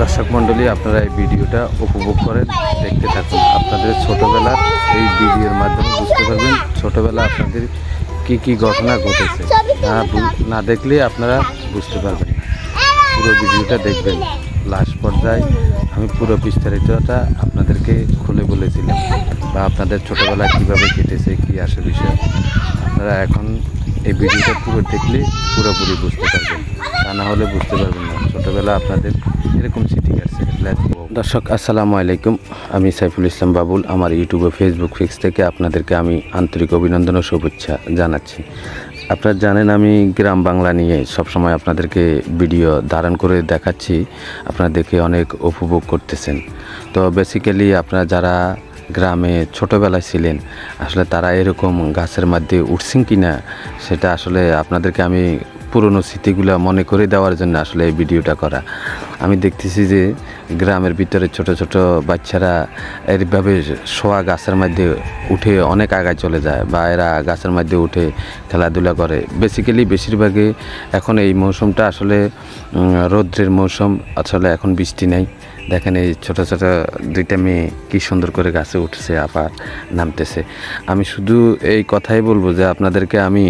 দর্শক মণ্ডলী, আপনারা এই ভিডিওটা উপভোগ করেন, দেখতে থাকুন। আপনাদের ছোটোবেলার এই ভিডিওর মাধ্যমে বুঝতে পারবেন ছোটোবেলা আপনাদের কি কি ঘটনা ঘটেছে। না দেখলে আপনারা বুঝতে পারবেন না। পুরো ভিডিওটা দেখবেন। লাস্ট পর্যায়ে আমি পুরো বিস্তারিতটা আপনাদেরকে খুলে বলেছিলাম, বা আপনাদের ছোটোবেলায় কীভাবে কেটেছে, কী আসে বিষয়। আপনারা এখন এই ভিডিওটা পুরো দেখলে পুরোপুরি বুঝতে পারবেন, তা না হলে বুঝতে পারবেন না ছোটোবেলা আপনাদের এরকম স্মৃতি কাটছে। দর্শক আসসালামু আলাইকুম, আমি সাইফুল ইসলাম বাবুল। আমার ইউটিউব ও ফেসবুক পেজ থেকে আপনাদেরকে আমি আন্তরিক অভিনন্দন ও শুভেচ্ছা জানাচ্ছি। আপনারা জানেন আমি গ্রাম বাংলা নিয়ে সবসময় আপনাদেরকে ভিডিও ধারণ করে দেখাচ্ছি, আপনারা দেখে অনেক উপভোগ করতেছেন। তো বেসিক্যালি আপনারা যারা গ্রামে ছোটোবেলায় ছিলেন, আসলে তারা এরকম গাছের মধ্যে উঠছেন কি না সেটা আসলে আপনাদেরকে আমি পুরনো স্মৃতিগুলো মনে করে দেওয়ার জন্য আসলে এই ভিডিওটা করা। আমি দেখতেছি যে গ্রামের ভিতরে ছোট ছোট বাচ্চারা এইভাবে শোয়া গাছের মধ্যে উঠে অনেক আগায় চলে যায়, বা এরা গাছের মধ্যে উঠে খেলাধুলা করে। বেসিক্যালি বেশিরভাগই এখন এই মৌসুমটা আসলে রৌদ্রের মৌসুম, আসলে এখন বৃষ্টি নেই। দেখেন এই ছোটো ছোটো দুইটা মেয়ে কী সুন্দর করে গাছে উঠছে, আবার নামতেছে। আমি শুধু এই কথাই বলবো যে আপনাদেরকে আমি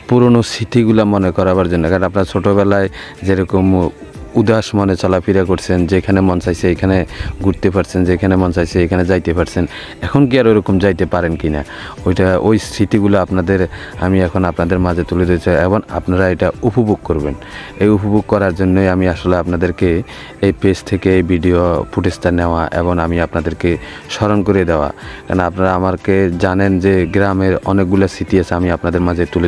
পুরনো স্মৃতিগুলো মনে করাবার জন্য, কারণ আপনার ছোটোবেলায় যেরকম উদাস মনে চলাফেরা করছেন, যেখানে মন চাইছে এখানে ঘুরতে পারছেন, যেখানে মন চাইছে এখানে যাইতে পারছেন, এখন কি আর ওরকম যাইতে পারেন কি না, ওই স্মৃতিগুলো আমি এখন আপনাদের মাঝে তুলে ধরেছি, এবং আপনারা এটা উপভোগ করবেন। এই উপভোগ করার জন্যই আমি আসলে আপনাদেরকে এই পেজ থেকে এই ভিডিও ফুটেজটা নেওয়া, এবং আমি আপনাদেরকে স্মরণ করে দেওয়া। কারণ আপনারা আমাকে জানেন যে গ্রামের অনেকগুলো স্মৃতি আছে, আমি আপনাদের মাঝে তুলে